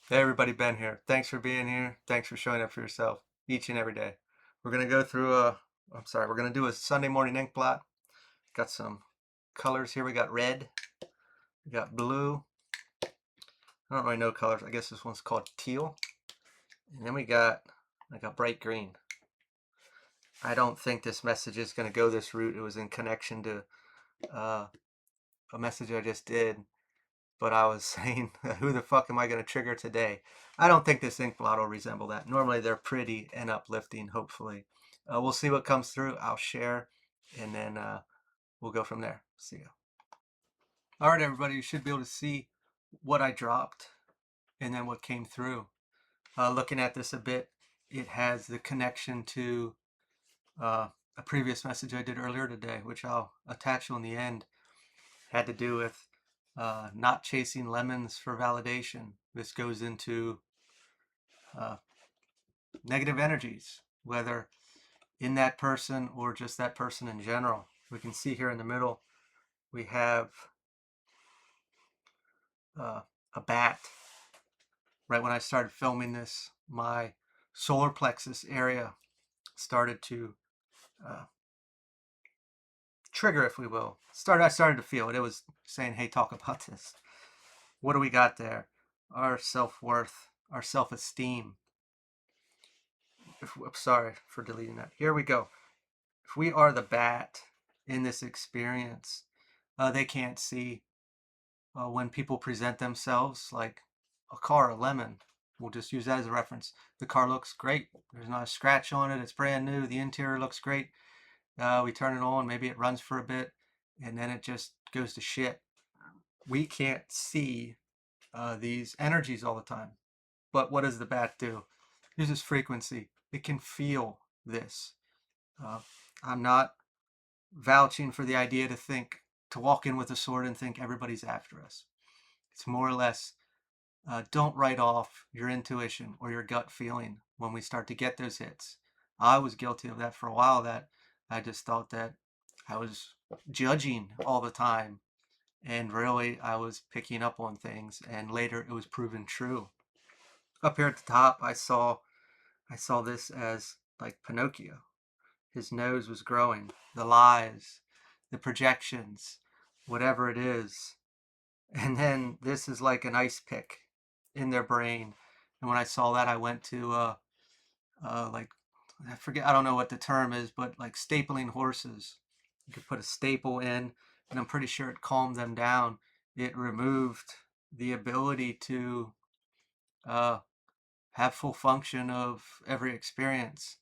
Hey everybody, Ben here. Thanks for being here. Thanks for showing up for yourself each and every day. We're gonna go through we're gonna do a Sunday morning ink blot. Got some colors here. We got red, we got blue. I don't really know colors. I guess this one's called teal. And then we got like a bright green. I don't think this message is gonna go this route. It was in connection to uh, a message I just did, but I was saying, who the fuck am I gonna trigger today? I don't think this ink blot will resemble that. Normally they're pretty and uplifting, hopefully. We'll see what comes through. I'll share, and then we'll go from there. See you. All right, everybody, you should be able to see what I dropped and then what came through. Looking at this a bit, it has the connection to a previous message I did earlier today, which I'll attach on the end. Had to do with not chasing lemons for validation. This goes into uh, negative energies, whether in that person or just that person in general. We can see here in the middle, we have uh, a bat. Right when I started filming this, my solar plexus area started to uh, trigger, if we will. I started to feel it. It was saying, hey, talk about this. What do we got there? Our self-worth, our self-esteem. Sorry for deleting that. Here we go. If we are the bat in this experience, they can't see when people present themselves like a car, a lemon. We'll just use that as a reference. The car looks great. There's not a scratch on it. It's brand new. The interior looks great. We turn it on. Maybe it runs for a bit, and then it just goes to shit. We can't see these energies all the time. But what does the bat do? It uses frequency. It can feel this. Uh, I'm not vouching for the idea to walk in with a sword and think everybody's after us. It's more or less, don't write off your intuition or your gut feeling when we start to get those hits. I was guilty of that for a while, that I just thought that I was judging all the time, and really I was picking up on things, and later it was proven true. Up here at the top, I saw this as like Pinocchio. His nose was growing, the lies, the projections, whatever it is. And then this is like an ice pick in their brain. And when I saw that, I went to like, I forget, I don't know what the term is, but like stapling horses. You could put a staple in, and I'm pretty sure it calmed them down. It removed the ability to uh, have full function of every experience.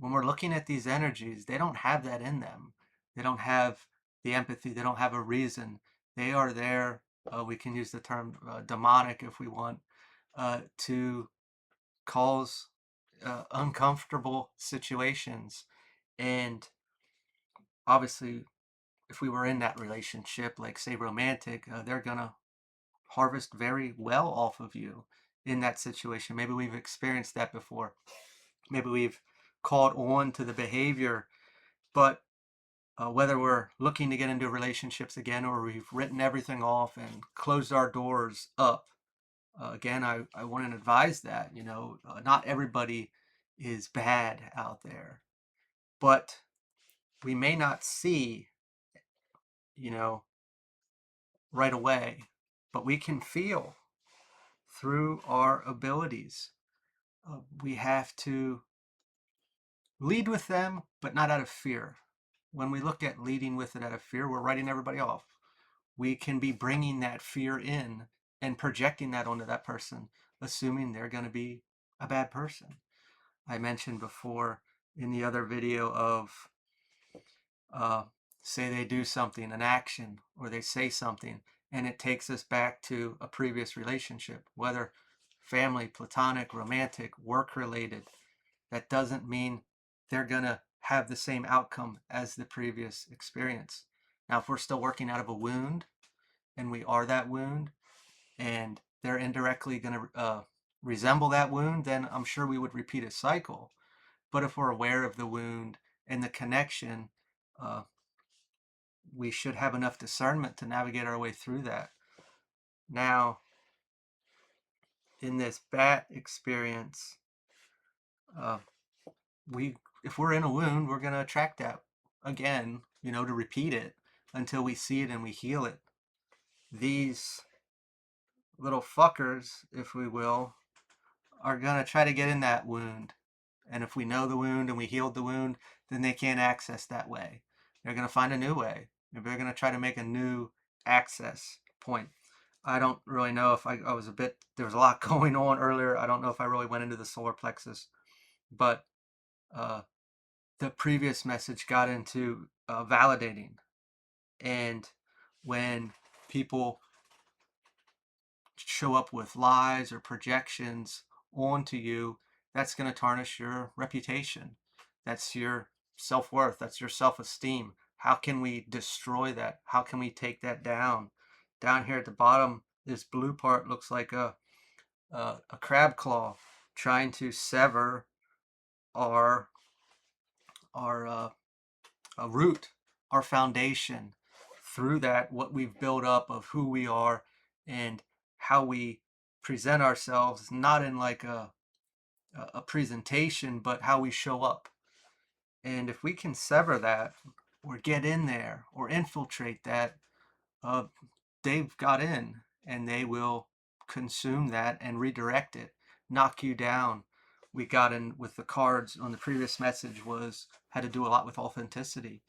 When we're looking at these energies, they don't have that in them. They don't have the empathy. They don't have a reason. They are there. We can use the term demonic if we want, to cause uncomfortable situations. And obviously, if we were in that relationship, like say romantic, they're going to harvest very well off of you in that situation. Maybe we've experienced that before. Maybe we've caught on to the behavior, but whether we're looking to get into relationships again or we've written everything off and closed our doors up, again, I want to advise that, not everybody is bad out there, but we may not see, you know, right away, but we can feel through our abilities. We have to lead with them, but not out of fear. When we look at leading with it out of fear, we're writing everybody off. We can be bringing that fear in and projecting that onto that person, assuming they're going to be a bad person. I mentioned before in the other video of uh, say they do something, an action, or they say something, and it takes us back to a previous relationship, whether family, platonic, romantic, work related. That doesn't mean they're going to have the same outcome as the previous experience. Now, if we're still working out of a wound and we are that wound and they're indirectly going to resemble that wound, then I'm sure we would repeat a cycle. But if we're aware of the wound and the connection, uh, we should have enough discernment to navigate our way through that. Now, in this bat experience, uh, we if we're in a wound, we're going to attract that again, to repeat it until we see it and we heal it. These little fuckers, if we will, are going to try to get in that wound. And if we know the wound and we healed the wound, then they can't access that way. They're going to find a new way. They're going to try to make a new access point. I don't really know if I was there was a lot going on earlier. I don't know if I really went into the solar plexus, but uh, the previous message got into validating. And when people show up with lies or projections onto you, that's going to tarnish your reputation. That's your self-worth. That's your self-esteem. How can we destroy that? How can we take that down? Down here at the bottom, this blue part looks like a crab claw trying to sever our root, our foundation. Through that, what we've built up of who we are and how we present ourselves, not in like a presentation, but how we show up. And if we can sever that or get in there or infiltrate that, they've got in and they will consume that and redirect it, knock you down. We got in with the cards on the previous message had to do a lot with authenticity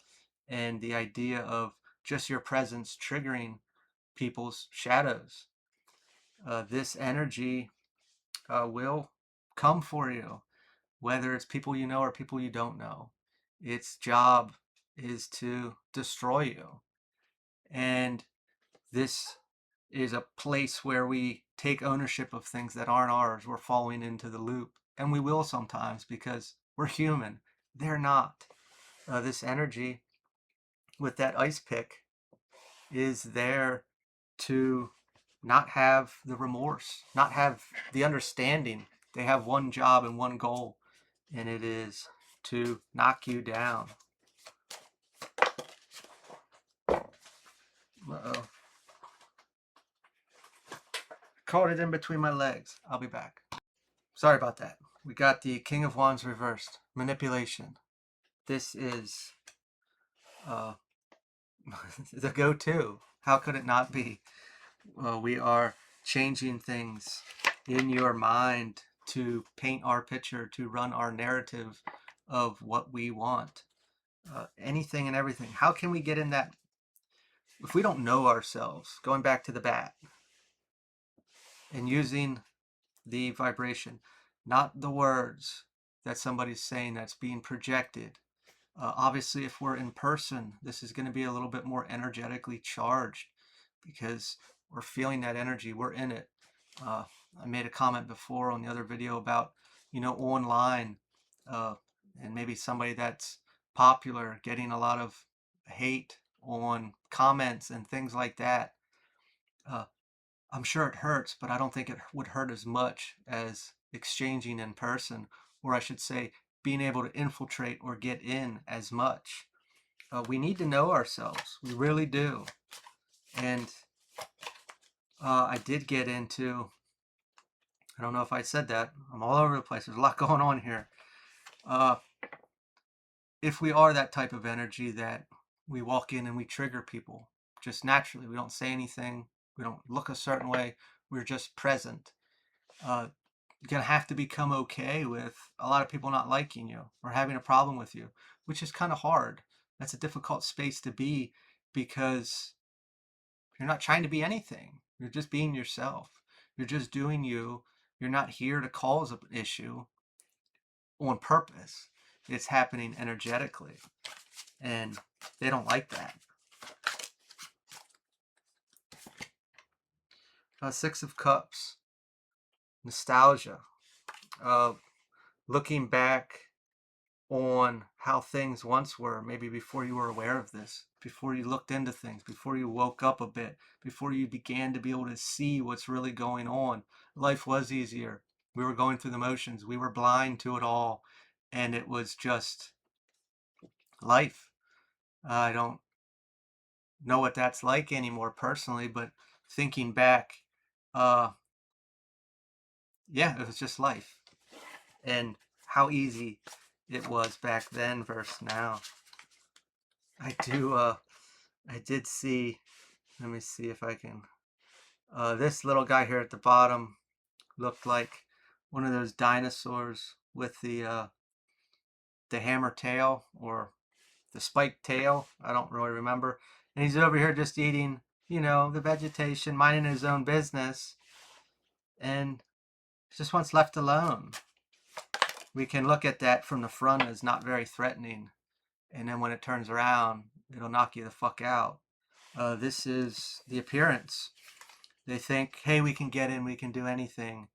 and the idea of just your presence triggering people's shadows. This energy will come for you, whether it's people you know or people you don't know. Its job is to destroy you. And this is a place where we take ownership of things that aren't ours. We're falling into the loop. And we will sometimes because we're human. They're not. This energy with that ice pick is there to not have the remorse, not have the understanding. They have one job and one goal, and it is to knock you down. Uh-oh. Caught it in between my legs. I'll be back. Sorry about that. We got the King of Wands reversed. Manipulation. This is the go-to. How could it not be? We are changing things in your mind to paint our picture, to run our narrative of what we want. Anything and everything. How can we get in that? If we don't know ourselves, going back to the bat and using the vibration, not the words that somebody's saying that's being projected. Obviously, if we're in person, this is going to be a little bit more energetically charged because we're feeling that energy. We're in it. I made a comment before on the other video about, online and maybe somebody that's popular getting a lot of hate on comments and things like that. I'm sure it hurts, but I don't think it would hurt as much as exchanging in person, or I should say, being able to infiltrate or get in as much. We need to know ourselves. We really do. And I did get into, I don't know if I said that. I'm all over the place. There's a lot going on here. If we are that type of energy that we walk in and we trigger people just naturally, we don't say anything, we don't look a certain way, we're just present. You're going to have to become okay with a lot of people not liking you or having a problem with you, which is kind of hard. That's a difficult space to be because you're not trying to be anything. You're just being yourself. You're just doing you. You're not here to cause an issue on purpose. It's happening energetically. And they don't like that. Six of Cups. Nostalgia. Looking back on how things once were, maybe before you were aware of this, before you looked into things, before you woke up a bit, before you began to be able to see what's really going on. Life was easier. We were going through the motions. We were blind to it all. And it was just life. I don't know what that's like anymore personally, but thinking back, yeah, it was just life. And how easy it was back then versus now. I did see, let me see if I can, this little guy here at the bottom looked like one of those dinosaurs with the hammer tail or the spiked tail. I don't really remember. And he's over here just eating, the vegetation, minding his own business, and just wants left alone. We can look at that from the front as not very threatening, and then when it turns around, it'll knock you the fuck out. This is the appearance. They think, hey, we can get in, we can do anything,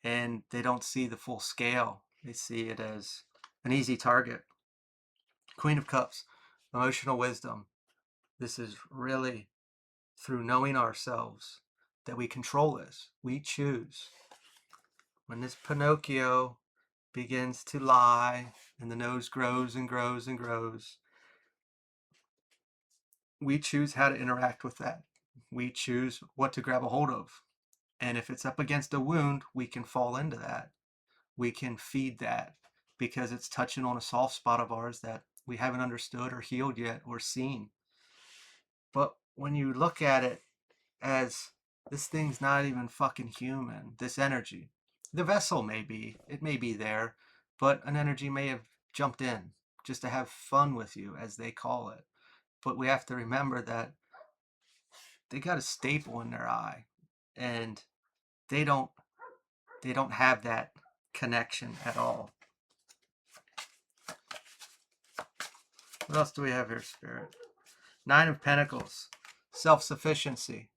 and they don't see the full scale. They see it as an easy target. Queen of Cups, emotional wisdom. This is really through knowing ourselves that we control this. We choose. When this Pinocchio begins to lie and the nose grows and grows and grows, we choose how to interact with that. We choose what to grab a hold of. And if it's up against a wound, we can fall into that. We can feed that because it's touching on a soft spot of ours that we haven't understood or healed yet or seen. But when you look at it as this thing's not even fucking human, this energy, the vessel may be, it may be there, but an energy may have jumped in just to have fun with you, as they call it. But we have to remember that they got a staple in their eye, and they don't have that connection at all. What else do we have here, Spirit? Nine of Pentacles, self-sufficiency.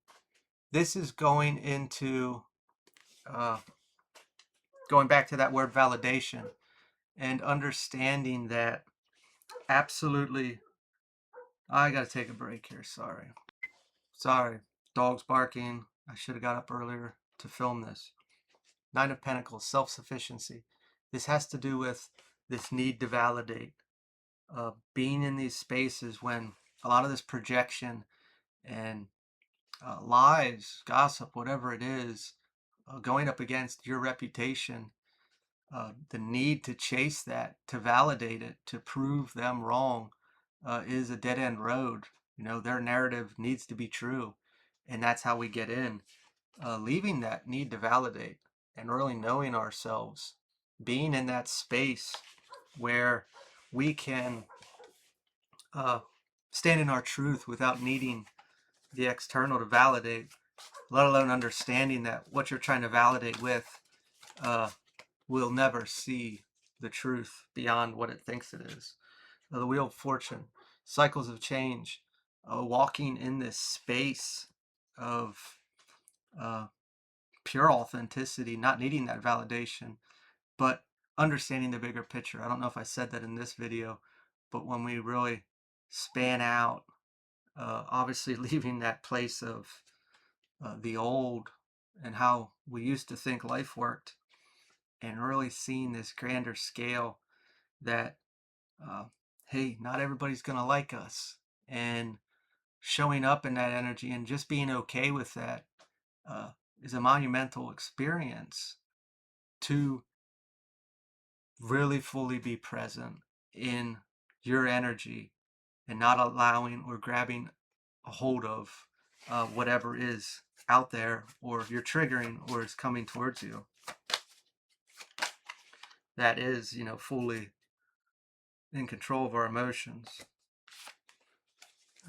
This is going into going back to that word validation and understanding that absolutely. I gotta take a break here. Sorry. Dogs barking. I should have got up earlier to film this. Nine of Pentacles, self-sufficiency. This has to do with this need to validate. Being in these spaces when a lot of this projection and lies, gossip, whatever it is, going up against your reputation, the need to chase that, to validate it, to prove them wrong, is a dead end road. Their narrative needs to be true, and that's how we get in. Leaving that need to validate and really knowing ourselves, being in that space where we can stand in our truth without needing the external to validate, let alone understanding that what you're trying to validate with will never see the truth beyond what it thinks it is. The Wheel of Fortune, cycles of change, walking in this space of pure authenticity, not needing that validation, but understanding the bigger picture. I don't know if I said that in this video, but when we really span out, obviously leaving that place of the old and how we used to think life worked, and really seeing this grander scale that, hey, not everybody's going to like us, and showing up in that energy and just being okay with that is a monumental experience to really fully be present in your energy and not allowing or grabbing a hold of whatever is out there or you're triggering or is coming towards you. That is, fully in control of our emotions.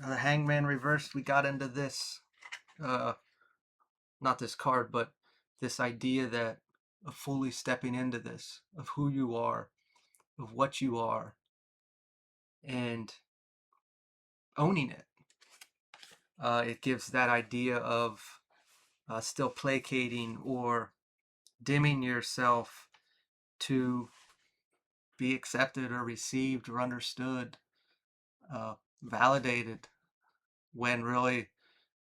The Hangman reversed, we got into this, not this card, but this idea that of fully stepping into this, of who you are, of what you are, and owning it. It gives that idea of still placating or dimming yourself to be accepted or received or understood, validated, when really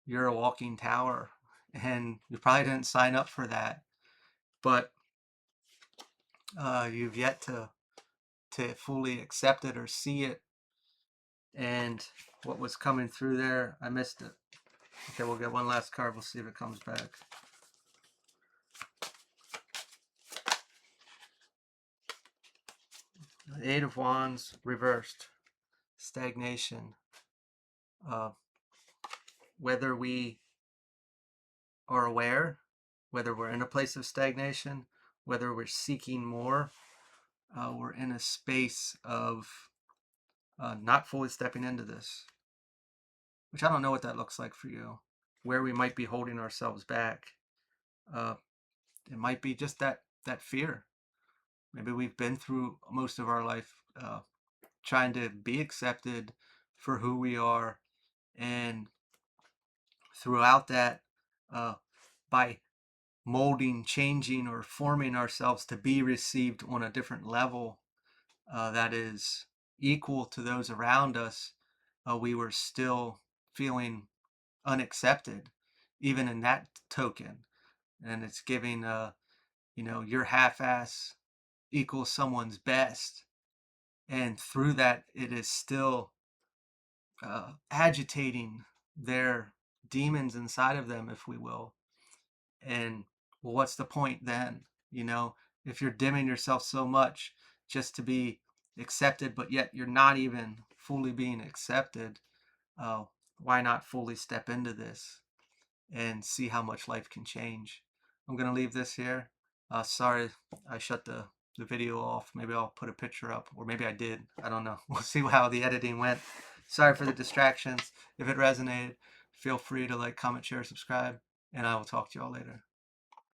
you're a walking tower and you probably didn't sign up for that, but you've yet to fully accept it or see it. And what was coming through there, I missed it. Okay, we'll get one last card. We'll see if it comes back. The Eight of Wands reversed. Stagnation. Uh, whether we are aware, whether we're in a place of stagnation, whether we're seeking more, we're in a space of not fully stepping into this, which I don't know what that looks like for you, where we might be holding ourselves back. Uh, it might be just that fear. Maybe we've been through most of our life trying to be accepted for who we are, and throughout that, by molding, changing, or forming ourselves to be received on a different level that is equal to those around us, we were still feeling unaccepted, even in that token. And it's giving, your half-ass equals someone's best. And through that, it is still agitating their demons inside of them, if we will. And well, what's the point then? If you're dimming yourself so much just to be accepted, but yet you're not even fully being accepted, uh, why not fully step into this and see how much life can change? I'm going to leave this here. Sorry, I shut the video off. Maybe I'll put a picture up, or maybe I did. I don't know. We'll see how the editing went. Sorry for the distractions. If it resonated, feel free to like, comment, share, subscribe, and I will talk to y'all later.